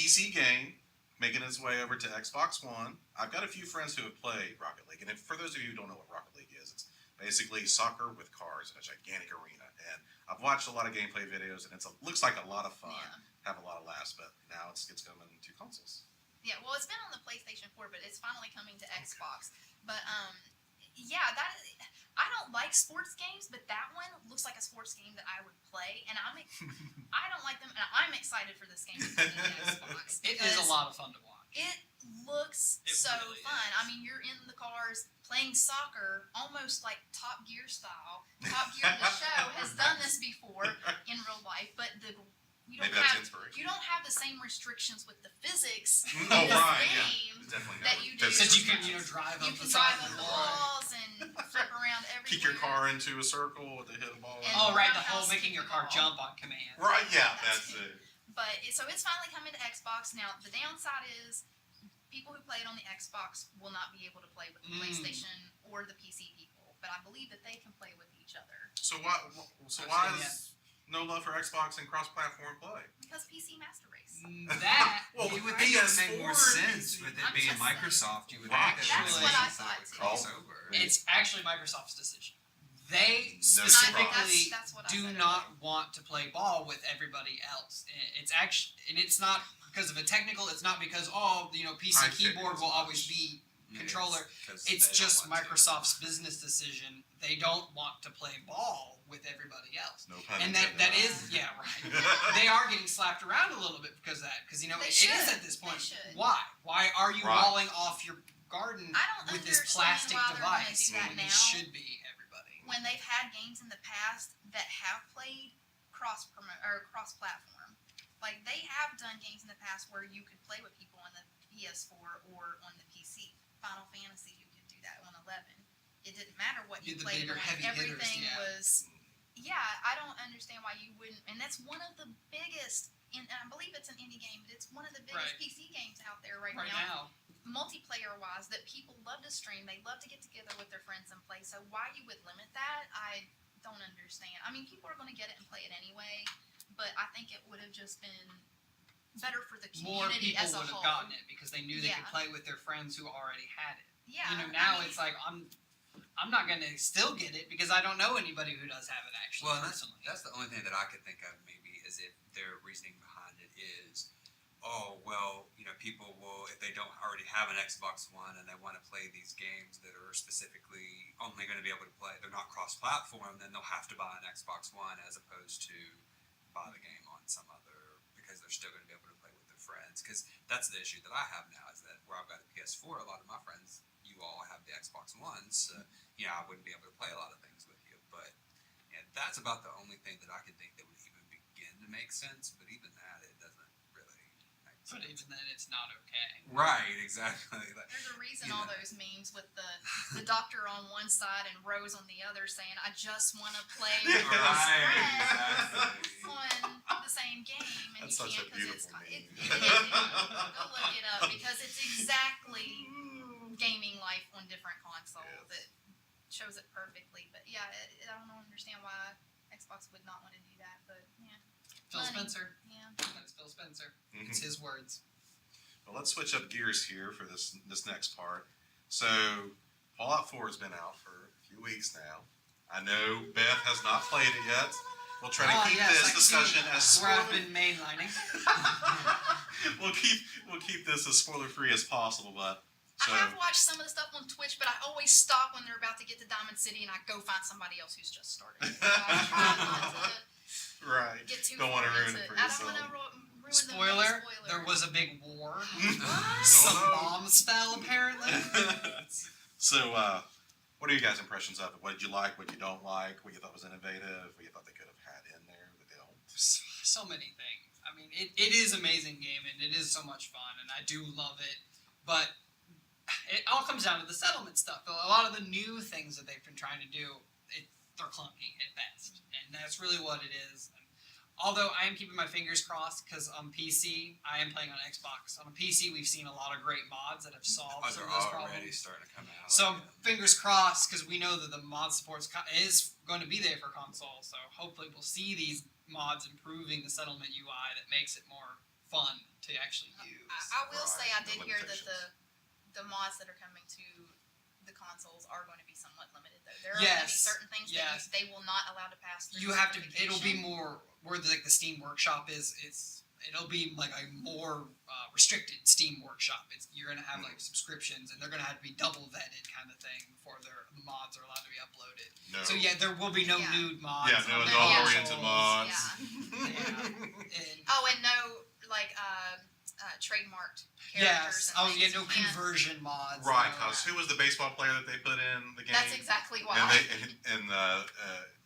PC game making its way over to Xbox One. I've got a few friends who have played Rocket League, and for those of you who don't know what Rocket League is, it's basically soccer with cars in a gigantic arena. And I've watched a lot of gameplay videos, and looks like a lot of fun, have a lot of laughs. But now it's coming to consoles. Yeah, well, it's been on the PlayStation 4, but it's finally coming to Xbox. But yeah, I don't like sports games, but that one looks like a sports game that I would play, and I don't like them, and I'm excited for this game to come to Xbox. It is a lot of fun to watch. It looks so really fun. I mean, you're in the cars playing soccer, almost like Top Gear style. Top Gear, the show, has done this before in real life, but you don't have the same restrictions with the physics in this game that you do. Because you can drive up the side of the walls and flip around everywhere. Kick your car into a circle with the hit a ball. The whole making your car jump on command. Right, yeah, that's it. But so it's finally coming to Xbox. Now, the downside is people who play it on the Xbox will not be able to play with the PlayStation or the PC people. But I believe that they can play with each other. So why is no love for Xbox and cross-platform play? Because PC Master Race. That you would think that would make more sense with it being Microsoft. You would think that's what I thought too. Crossover. It's actually Microsoft's decision. They specifically do not want to play ball with everybody else. It's actually, and it's not because of a technical. It's not because PC keyboard will always be controller. It's just Microsoft's business decision. They don't want to play ball with everybody else. No pun and that is right. They are getting slapped around a little bit because of that. Because it is at this point. Why? Why are you walling off your garden with this plastic device when it should be everybody? When they've had games in the past that have played cross-platform, like they have done games in the past where you could play with people on the PS4 or on the PC. Final Fantasy, you could do that on 11. It didn't matter what you played on. Everything was. Yeah, I don't understand why you wouldn't. And that's one of the biggest. And I believe it's an indie game, but it's one of the biggest PC games out there right now. Multiplayer-wise, that people love to stream. They love to get together with their friends and play. So why you would limit that, I don't understand. I mean, people are going to get it and play it anyway, but I think it would have just been better for the community as a whole. More people would have gotten it because they knew they could play with their friends who already had it. Yeah. Now it's like I'm not going to still get it because I don't know anybody who does have it actually. Well, personally. That's the only thing that I could think of maybe is if their reasoning behind it is, people will, if they don't already have an Xbox One and they want to play these games that are specifically only going to be able to play, they're not cross-platform, then they'll have to buy an Xbox One as opposed to buy the game on some other, because they're still going to be able to play with their friends. Because that's the issue that I have now is that where I've got a PS4, a lot of my friends, you all have the Xbox One, so I wouldn't be able to play a lot of things with you. But that's about the only thing that I can think that would even begin to make sense. But even that, it doesn't really make sense. But even then, it's not okay. Right, exactly. There's a reason all those memes with the doctor on one side and Rose on the other saying, "I just want to play with my friends on the same game," and that's you such can't because it's meme. go look it up because it's exactly gaming life on different consoles. It shows it perfectly. But yeah, I don't understand why Xbox would not want to do that. But yeah, Phil Spencer. Yeah, that's Phil Spencer. It's his words. Well, let's switch up gears here for this next part. So, Fallout 4 has been out for a few weeks now. I know Beth has not played it yet. We'll try to keep this discussion as where I've been mainlining. We'll keep this as spoiler-free as possible, but. I have watched some of the stuff on Twitch, but I always stop when they're about to get to Diamond City and I go find somebody else who's just started. Right. Don't want to ruin it for yourself. I don't want to ruin Spoiler, there was a big war. Some bombs fell, apparently. So, what are you guys' impressions of it? What did you like, what you don't like, what you thought was innovative, what you thought they could have had in there that they don't? So many things. I mean, it is an amazing game, and it is so much fun, and I do love it. But it all comes down to the settlement stuff. A lot of the new things that they've been trying to do, they're clunky at best. And that's really what it is. And although I am keeping my fingers crossed, because on PC, I am playing on Xbox. On a PC, we've seen a lot of great mods that have solved some of those problems. They're already starting to come out. So fingers crossed, because we know that the mod support is going to be there for console. So hopefully we'll see these mods improving the settlement UI that makes it more fun to actually use. I will say I Right, did no hear that limitations. the mods that are coming to the consoles are going to be somewhat limited, though. There are going to be Yes, certain things yes. that they will not allow to pass through. You have to. It'll be certification. more where the Steam Workshop is. It'll be like a more restricted Steam Workshop. You're gonna have like subscriptions, and they're gonna have to be double vetted kind of thing before the mods are allowed to be uploaded. No. So yeah, there will be no Yeah. nude mods. Yeah, no on the adult-oriented consoles. mods. Yeah. Yeah. And Oh, and no, like, trademarked yes. characters and Oh things. yeah, no You can't- conversion mods. Right, no. because who was the baseball player that they put in the game? That's exactly why. And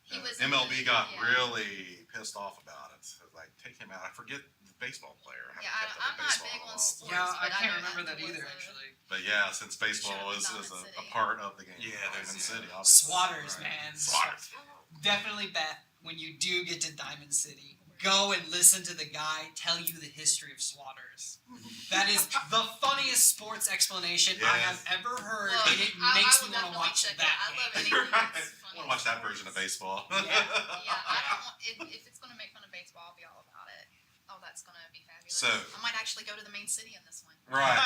He was in MLB the- got yeah. really pissed off about it. Like, take him out. I forget the baseball player. I Yeah, haven't kept up I'm with not baseball big in a on while. sports. Yeah, I but I can't know remember that that either was a- actually. But yeah, since baseball Should've is been a Diamond City. part of the game. Yeah, Diamond there's- City, yeah. obviously. Swatters, Right. man. Swatters. Definitely, Beth, when you do get to Diamond City, go and listen to the guy tell you the history of Swatters. That is the funniest sports explanation I have ever heard, Well, and it I makes will me want to definitely watch check that. I love game. anything Right. that's I funny. want to watch that version of baseball. Yeah. Yeah, I don't want, if it's going to make fun of baseball, I'll be all about it. Oh, that's going to be fabulous. So- I might actually go to the main city in this one. Right.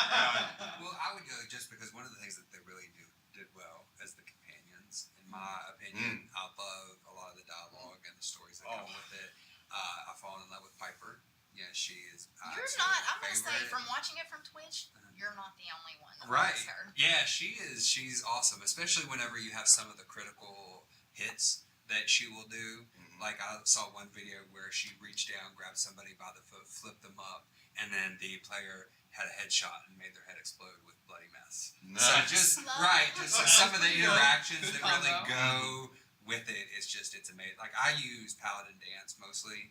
Well, I would go just because one of the things that they really did well as the companions, in my opinion, I love a lot of the dialogue and the stories that come with it. I've fallen in love with Piper. Yeah, she is. You're absolutely not, I'm going to say, favorite. from watching it from Twitch, you're not the only one that Right. likes her. Yeah, she is. She's awesome, especially whenever you have some of the critical hits that she will do. Like I saw one video where she reached down, grabbed somebody by the foot, flipped them up, and then the player had a headshot and made their head explode with bloody mess. Nice. So just some of the Good. interactions Good that really combo. go with it is just it's amazing. Like I use Paladin Dance mostly,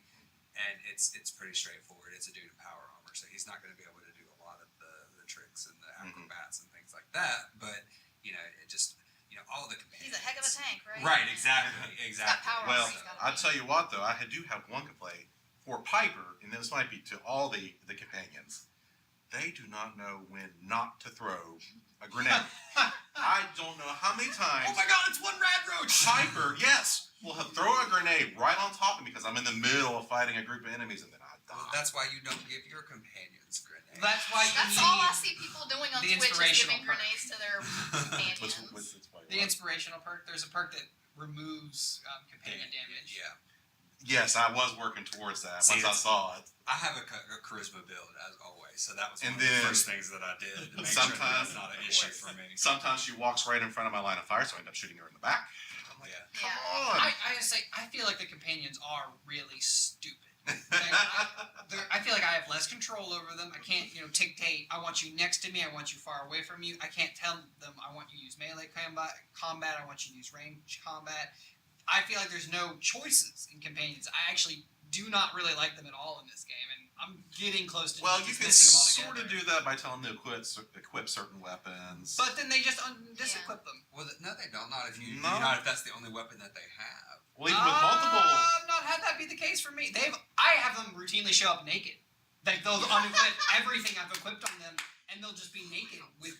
and it's pretty straightforward. It's a dude in power armor, so he's not going to be able to do a lot of the tricks and the acrobats and things like that. But it just all the companions. He's a heck of a tank, right? Right, exactly, He's got exactly. power. Well, He's got I'll tell you what, though, I do have one complaint for Piper, and this might be to all the companions. They do not know when not to throw a grenade. I don't know how many times Oh my God! It's one rad roach. Piper, yes, will throw a grenade right on top of me because I'm in the middle of fighting a group of enemies, and then I die. Well, that's why you don't give your companions grenades. That's why you That's need all I see people doing on the Twitch is inspirational giving perk. grenades to their companions. What's the inspirational perk. There's a perk that removes companion damage. Yeah. Yes, I was working towards that See, once I it's- saw it. I have a charisma build as always, so that was one And of the then first things that I did to make sure that sometimes- that's not an issue for me. Sometimes she walks right in front of my line of fire, so I end up shooting her in the back. I'm like, Yeah. come Yeah. on. I say I feel like the companions are really stupid. I feel like I have less control over them. I can't, dictate. I want you next to me. I want you far away from you. I can't tell them I want you to use melee combat. I want you to use range combat. I feel like there's no choices in companions. I actually do not really like them at all in this game, and I'm getting close to Well, just you can dismissing them sort altogether. of do that by telling them to equip certain weapons. But then they just disequip them. Well, no, they don't. Not if No. not if that's the only weapon that they have. Well, even with multiple. I've not had that be the case for me. I have them routinely show up naked. Like they'll unequip everything I've equipped on them, and they'll just be naked with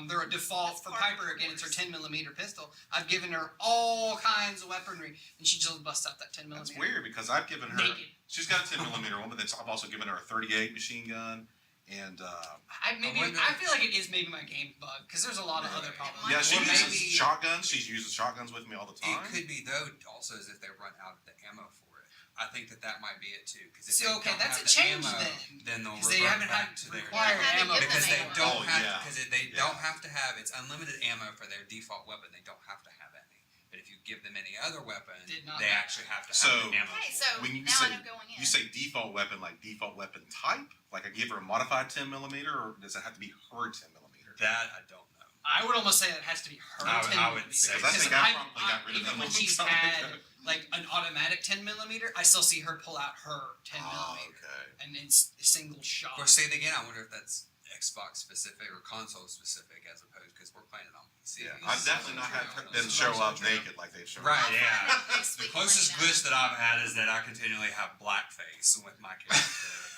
they're a default That's for part of Piper. the Again, it's her course. 10mm pistol. I've given her all kinds of weaponry, and she just busts out that 10mm. That's weird because I've given her. Naked. She's got a 10mm one, but I've also given her a 38 machine gun, and I feel like it is maybe my game bug because there's a lot of other It problems. might yeah, she Well, uses maybe- shotguns. She uses shotguns with me all the time. It could be though, also, as if they run out of the ammo for it. I think that might be it too. Because if So, they okay, don't that's have a the change ammo, then. they'll Because they revert haven't back had to their required Yeah, ammo. give them because they ammo. don't Oh, have yeah. because they Yeah. don't have to have it's unlimited ammo for their default weapon. They don't have to have any. But if you give them any other weapon, Did not they have actually have to have So- the ammo. Okay, for so it. When you now say- I know going in. You say default weapon, like default weapon type? Like I give her a modified 10mm, or does it have to be her 10mm? That I don't know. I would almost say it has to be her I would- 10 I would millimeter. say Because I Because think I probably got rid of even that when long she's time had ago. like an automatic 10mm, I still see her pull out her 10mm, Oh, okay. and it's a single shot. Of course, see again. I wonder if that's Xbox specific or console specific as opposed because we're playing it on PC. Yeah, I've definitely not had them show up naked like they've shown Right, up. yeah. This The week, closest let me know. glitch that I've had is that I continually have blackface with my character.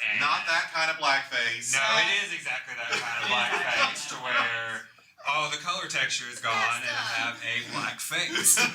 And Not that kind of blackface. No, it is exactly that kind of blackface to where, oh, the color texture is gone and I have a black face. Shame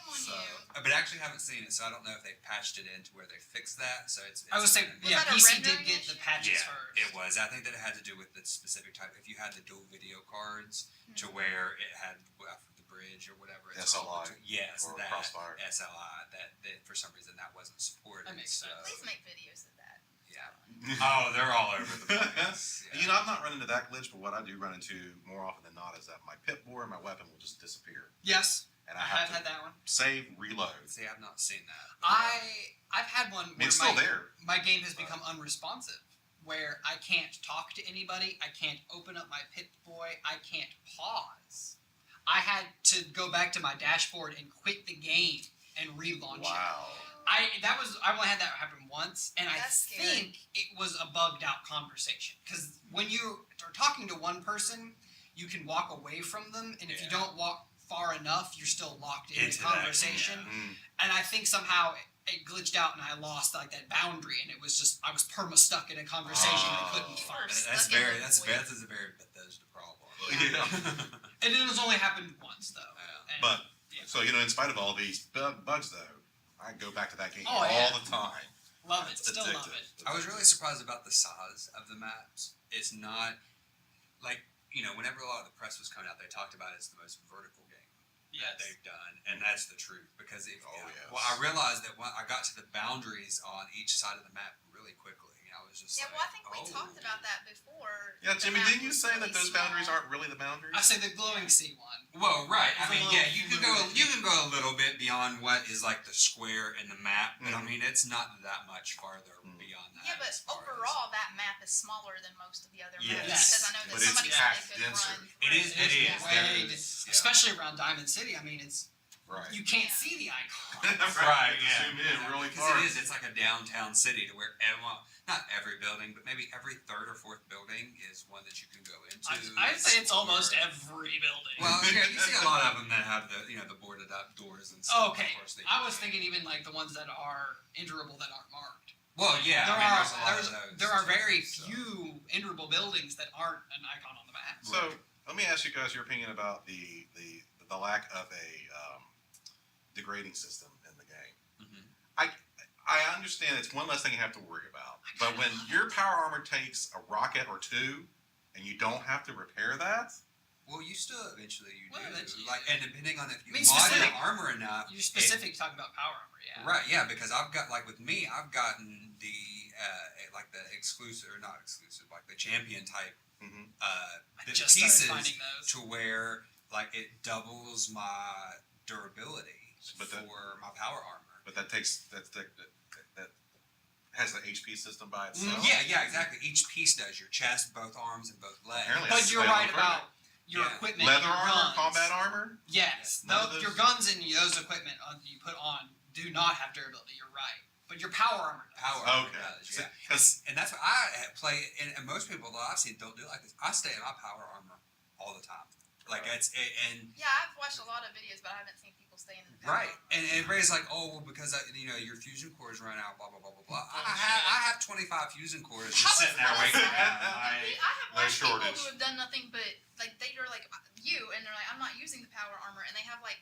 on So, you. but I actually haven't seen it, so I don't know if they patched it into where they fixed that. So it's I would say, Was yeah, that a PC did rendering get the issue? patches yeah, first. it was. I think that it had to do with the specific type. If you had the dual video cards to where it had the bridge or whatever it's SLI called. Yes, or that Crossfire. SLI. That for some reason that wasn't supported. That makes sense. Please make videos of that. Yeah. Oh, they're all over the place. Yeah. You know, I'm not running into that glitch, but what I do run into more often than not is that my pip-boy and my weapon will just disappear. Yes, And I I have have had to that one. save, reload. See, I've not seen that. I've had one I mean, where it's still there. my game has become unresponsive, where I can't talk to anybody, I can't open up my Pip-Boy, I can't pause. I had to go back to my dashboard and quit the game and relaunch it. Wow. I only had that happen once, and I That's scary. think it was a bugged out conversation. Because when you are talking to one person, you can walk away from them, and if you Yeah. don't walk far enough, you're still locked in Into the that, conversation. yeah. Mm. And I think somehow it glitched out, and I lost like that boundary, and it was just I was perma stuck in a conversation I couldn't Oh. find. First. That's Stuck in very. the That's void. Beth is a very Bethesda problem. Yeah. And it was only happened once though. Yeah. And But, yeah. so, you know, in spite of all these bugs, though, I go back to that game Oh, all yeah. the time. Love it, It's still love addictive. it. I was really surprised about the size of the maps. It's not like whenever a lot of the press was coming out, they talked about it's the most vertical game that they've done, and that's the truth. Because Yes. well, I realized that when I got to the boundaries on each side of the map really quickly, I was just Yeah, like, well, I think we talked about that before. Yeah, The Jimmy, map didn't you was say that really those boundaries small. aren't really the boundaries? I say the glowing sea one. Well, right. I It's a mean, little yeah, you can go fluid. a little bit beyond what is like the square in the map, but I Mhm. mean, it's not that much farther Mhm. beyond that. Yeah, but as far as- overall, that map is smaller than most of the other Yes. maps. Because I know But that it's somebody packed said they could denser. run. It is. through It is. Yeah. Way There to- is, yeah. Especially around Diamond City. I mean, it's Right. you can't Yeah. see the icon. Right, You yeah. Zoom in really Because far. it is. It's like a downtown city to where not every building, but maybe every third or fourth building is one that you can go into. I'd say it's almost explore. every building. Well, yeah, you see a lot of them that have the boarded up doors and stuff. Okay, Of course, I was thinking even like the ones that are enterable that aren't marked. Well, yeah. there I mean, are there's a lot of those there are too, very so. few enterable buildings that aren't an icon on the map. So, let me ask you guys your opinion about the lack of a degrading system in the game. Mhm. I understand it's one less thing you have to worry about. But when your power armor takes a rocket or two and you don't have to repair that, Well, you still eventually you Well, do. eventually you Like, do. and depending on if you I mean, mod your specific- armor enough. You're specific talking about power armor, yeah. Right, yeah, because I've got like with me, I've gotten the like the exclusive or not exclusive, like the champion type mhm. I the just started pieces finding those. to where like it doubles my durability But that- for my power armor. but that has the HP system by itself. Yeah, exactly. Each piece does your chest, both arms, and both legs. Apparently But that's you're the way right I'm afraid. about your Yeah. equipment. Leather your armor, guns. combat armor. Yes, None of your those- guns and those equipment you put on do not have durability. You're right, but your power armor does. Power armor Okay. does, yeah. Because And that's what I play, and most people that I've seen don't do it like this. I stay in my power armor all the time. Like Right. and Yeah, I've watched a lot of videos, but I haven't seen people stay in the power right, armor. and everybody's like, oh, well, because your fusion cores run out, blah blah blah blah blah. Oh, I have 25 fusion cores just How is sitting there that? waiting. I have No watched people shortage. who have done nothing but like they are like you, and they're like, I'm not using the power armor, and they have like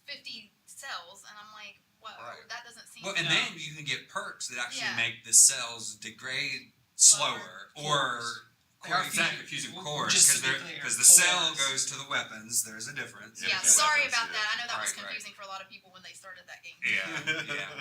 50 cells, and I'm like, what? Right. That doesn't seem. Well, and No. then you can get perks that actually Yeah. make the cells degrade slower, or They are exactly fusion- fusion cores just to be clear, because the cell cores. goes to the weapons. There's a difference. Yeah, Yeah, because sorry weapons, about yeah. that. I know that was Right, right. confusing for a lot of people when they started that game. Yeah.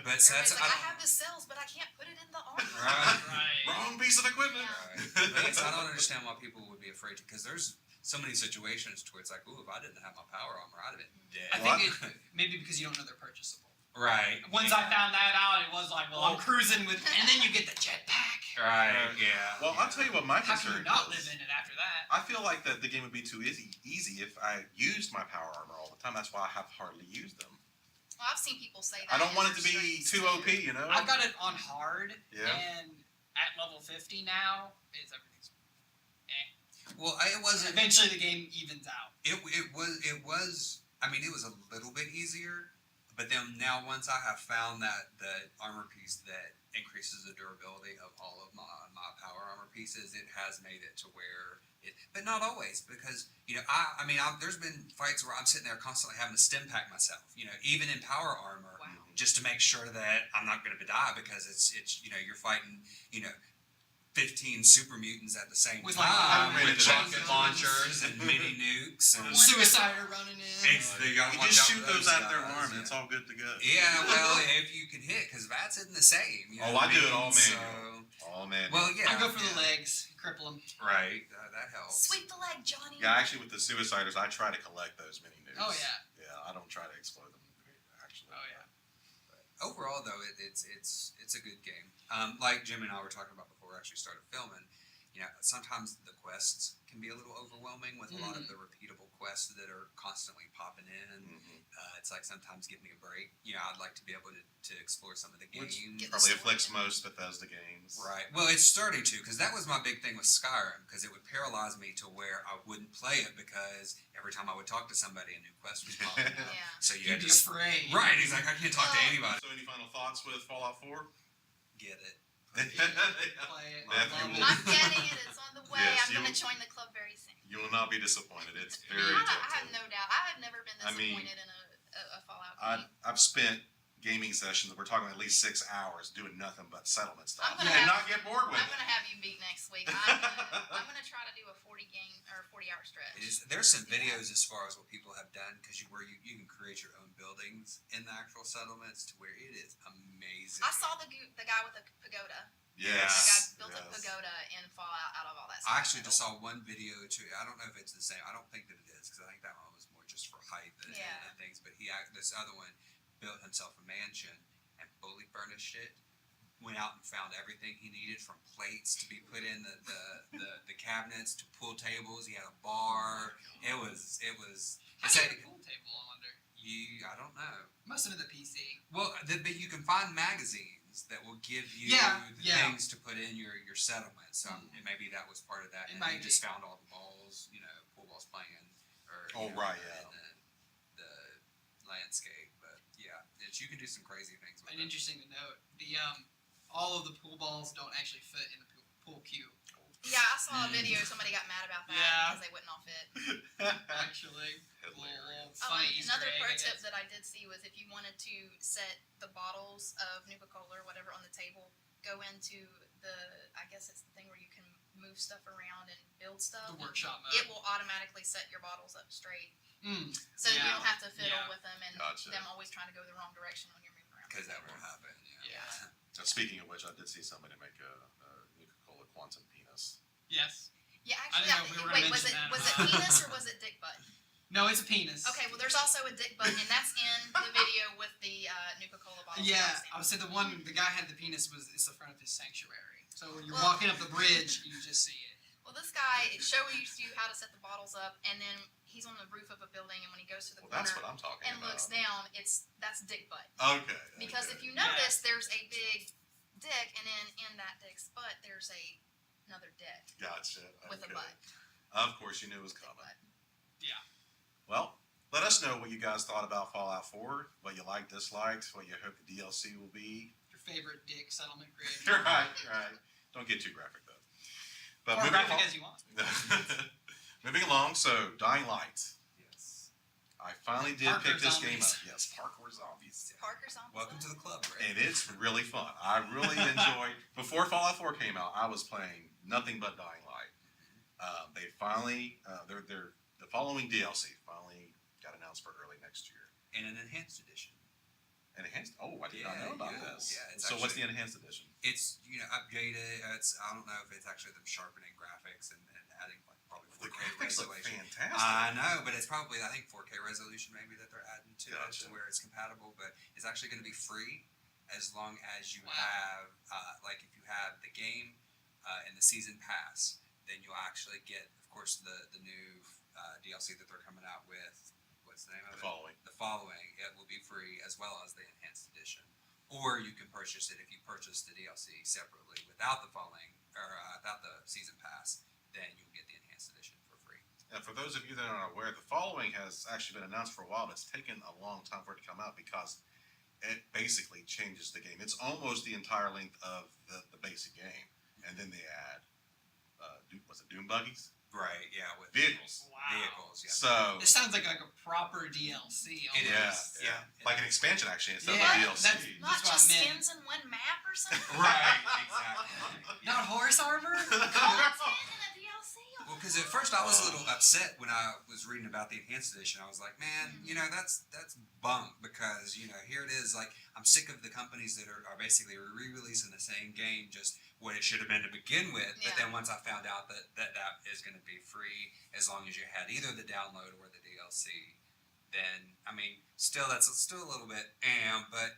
But so that's Everybody's like, I have the cells, but I can't put it in the armor. Right. Right. wrong piece of equipment. Right. But yes, I don't understand why people would be afraid because there's so many situations to where it's like, ooh, if I didn't have my power armor, I'd have been dead. I think it maybe because you don't know they're purchasable. Right. Once I found that out, it was like, well, I'm cruising with, and then you get the jetpack. Right. Yeah. Well, I'll tell you what my How can concern you not is. live in it after that? I feel like that the game would be too easy if I used my power armor all the time. That's why I have hardly used them. Well, I've seen people say that. I don't in want it their to be streams, too OP, you know. I've got it on hard, Yeah. and at level 50 now, everything's. Well, it wasn't. Eventually, the game evens out. It was. I mean, it was a little bit easier, But then now once I have found that the armor piece that increases the durability of all of my power armor pieces, it has made it to where it, but not always, because there's been fights where I'm sitting there constantly having to stim pack myself, even in power armor, Wow. just to make sure that I'm not going to die, because it's you're fighting 15 super mutants at the same With, time like, with rocket launchers. launchers and mini nukes and Suicider running in. you gotta You watch just out shoot for those out of their guys, arm, and yeah. it's all good to go. Yeah, well, if you can hit, because VATS isn't the same. Oh, I do it all So, manual. All manual. well, yeah. I go for the yeah. legs, cripple them. Right, that helps. Sweep the leg, Johnny. Yeah, actually, with the Suiciders, I try to collect those mini nukes. Oh yeah. Yeah, I don't try to explode them, actually. Oh yeah. Overall, though, it's a good game. Like Jim and I were talking about before we actually started filming, sometimes the quests can be a little overwhelming with a lot of the repeatable quests that are constantly popping in. Mhm. It's like, sometimes give me a break. I'd like to be able to explore some of the games. Get the Probably story afflicts down. most Bethesda games. Right. Well, it's starting to, because that was my big thing with Skyrim, because it would paralyze me to where I wouldn't play it, because every time I would talk to somebody, a new quest was popping up. Yeah. So you You'd had be to afraid. right. He's like, I can't talk to Oh. anybody. So, any final thoughts with Fallout 4? Get it. Play it. Matthew Love will- it. I'm getting it. It's on the way. Yes, I'm you- going to join the club very soon. You will not be disappointed. It's very I have tempting. no doubt. I have never been I mean, disappointed in a Fallout game. I've spent gaming sessions, we're talking at least 6 hours, doing nothing but settlement stuff. I'm gonna And have- not get bored with I'm it. going to have you beat next week. I'm gonna try to do a 40-hour stretch. There's some videos as far as what people have done, because you can create your own buildings in the actual settlements, to where it is amazing. I saw the guy with the pagoda. Yes. The guy built a yes. pagoda in Fallout out of all that stuff. I actually just saw one video too. I don't know if it's the same. I don't think that it is, because I think that one was more just for hype and things. But this other one built himself a mansion and fully furnished it. Went out and found everything he needed, from plates to be put in the cabinets to pool tables. He had a bar. It was. How do you get a pool table, I wonder? I don't know. Must have been the PC. Well, but you can find magazines that will give you the things to put in your settlement. So maybe that was part of that. It And might you just be. found all the balls, pool balls playing, or Right, in yeah. the landscape. But yeah, you can do some crazy things with And it. interesting to note, the all of the pool balls don't actually fit in the pool cube. Yeah, I saw a video. Somebody got mad about that Yeah. because they wouldn't all fit. Actually, Hilarious. funny and Easter another egg, pro I tip guess. that I did see was if you wanted to set the bottles of CocaCola or whatever on the table, go into I guess it's the thing where you can move stuff around and build stuff. The workshop mode. It will automatically set your bottles up straight. Mm. So you Yeah. don't have to fiddle Yeah. with them and Gotcha. them always trying to go the wrong direction when you're moving around. Because the that table. will happen. Yeah. Yeah. Speaking of which, I did see somebody make a Coca-Cola quantum penis. Yes. Yeah, I actually, didn't know if we were gonna wait, was it mention was that. it penis or was it dick butt? No, it's a penis. Okay, well, there's also a dick butt, and that's in the video with the Coca-Cola bottle. Yeah, I would say the guy had the penis is the front of his sanctuary. So when you're walking up the bridge, you just see it. Well, this guy shows you how to set the bottles up, and then he's on the roof of a building, and when he goes to the Well, that's corner what I'm talking and about. looks down, that's dick butt. Okay. Because okay. if you notice, there's a big dick, and then in that dick's butt, there's another dick Gotcha. with a okay. butt. Of course, you knew it was Dick coming. butt. Yeah. Well, let us know what you guys thought about Fallout 4, what you liked, disliked, what you hope the DLC will be. Your favorite dick settlement creator. right. Don't get too graphic, though. But Or moving graphic along, as you want. moving along, so Dying Light. Yes. I finally did Parkour pick this game up. zombies. Yes, Parkour Zombies. Parker's on. Welcome to the club, Ray. And it's really fun. I really enjoyed. Before Fallout 4 came out, I was playing nothing but Dying Light. They finally, the following DLC finally got announced for early next year. And an enhanced edition. And enhanced. Oh, I did not know about this. Yeah, it's so what's the actually- enhanced edition? It's updated. I don't know if it's actually them sharpening graphics and adding like probably The 4K graphics look resolution. fantastic. I know, but it's probably I think 4K resolution maybe that they're adding to it Gotcha. to where it's compatible. But it's actually going to be free as long as you Wow. have like if you have the game and the season pass, then you'll actually get, of course, the new DLC that they're coming out with. What's the name of The it? following. The following. It will be free as well as the enhanced edition. Or you can purchase it if you purchase the DLC separately without the following or without the season pass. Then you'll get the enhanced edition for free. And for those of you that aren't aware, the following has actually been announced for a while, but it's taken a long time for it to come out because it basically changes the game. It's almost the entire length of the basic game, and then they add, was it Doom buggies? Right, yeah, with Vehicles. Wow. Vehicles, yeah. So This sounds like a proper DLC. It Almost. is. yeah, like an expansion actually instead Yeah, of a DLC. that's- Not what I just meant. skins in one map or something. Right, exactly. Not horse armor? Content in a DLC. Well, because at first I was a little upset when I was reading about the enhanced edition. I was like, man, that's bunk, because here it is. Like, I'm sick of the companies that are basically re-releasing the same game, just what it should have been to begin with. But Yeah. then once I found out that is going to be free as long as you had either the download or the DLC, then I mean, that's still a little bit, but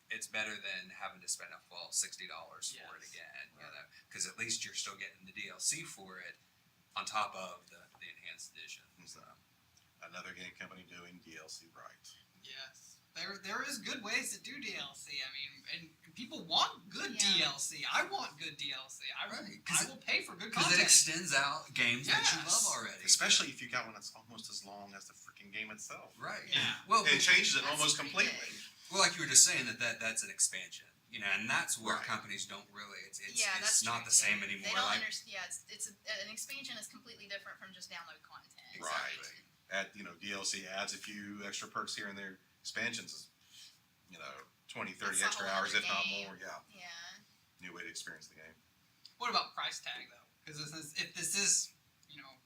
it's better than having to spend a full $60 for it Yes. again. Because at least you're still getting the DLC for it on top of the enhanced edition. So. Another game company doing DLC right. Yes. There is good ways to do DLC. I mean, and people want good DLC. I want good DLC. I will pay for good Because content. it extends out games that you love Yes. already. Especially if you got one that's almost as long as the freaking game itself. Right. Yeah. Well, It changes it That's almost pretty completely. big. well, like you were just saying that's an expansion, and that's where Right. companies don't really. It's That's not true, the same too. anymore. They don't Like, understand. Yeah, an expansion is completely different from just download content. Right. Add DLC adds a few extra perks here and there. Expansions is 20, 30 That's a extra whole hours, other if not game. more. Yeah, Yeah. new way to experience the game. What about price tag though? Because if this is,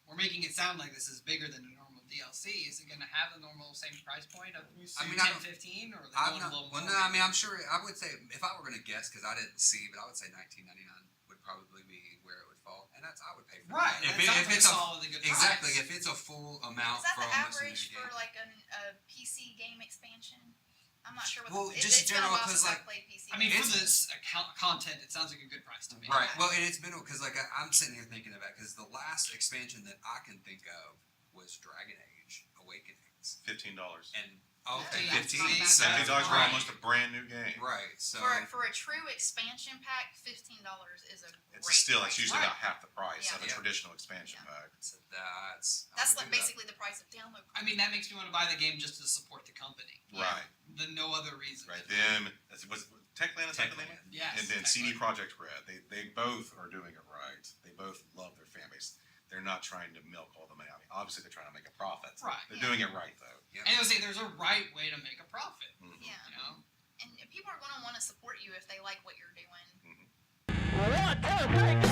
we're making it sound like this is bigger than a normal DLC. Is it going to have the normal same price point of I mean, 10, 15, or are they I'm going not. a little Well, more? no, I mean, I'm sure. I would say if I were going to guess, because I didn't see, but I would say $19.99 would probably be where it would fall, and I would pay for Right. that. That sounds like a solidly good price. Exactly, if it's a full amount Is that from the as soon as average you for get- like a PC game expansion? I'm not sure what. Well, it's just been a general, while 'cause, since like, I've played PC. I mean, for games. this content, it sounds like a good price to me. Right. Well, and it's been because I'm sitting here thinking about because the last expansion that I can think of was Dragon Age Awakenings, $15. and Okay, Yeah, $15. it's So, not bad. $15 for right. almost a brand new game. Right. So for a true expansion pack, $15 is a great. It's still price. usually Right. about half the price Yeah. of a Yeah. traditional expansion Yeah. pack. so that's I That's would like do that. basically the price of download. I mean, that makes me want to buy the game just to support the company. Yeah. Right. The no other reason. Right. Them. Was Techland is that the name? Techland. Yes. And then CD Projekt Red. They both are doing it right. They both love their fan base. They're not trying to milk all the money. I mean, obviously they're trying to make a profit. Right. They're Yeah. doing it right though. And I would say there's a right way to make a profit. Mhm. Yeah. You know. And people are going to want to support you if they like what you're doing. Mhm.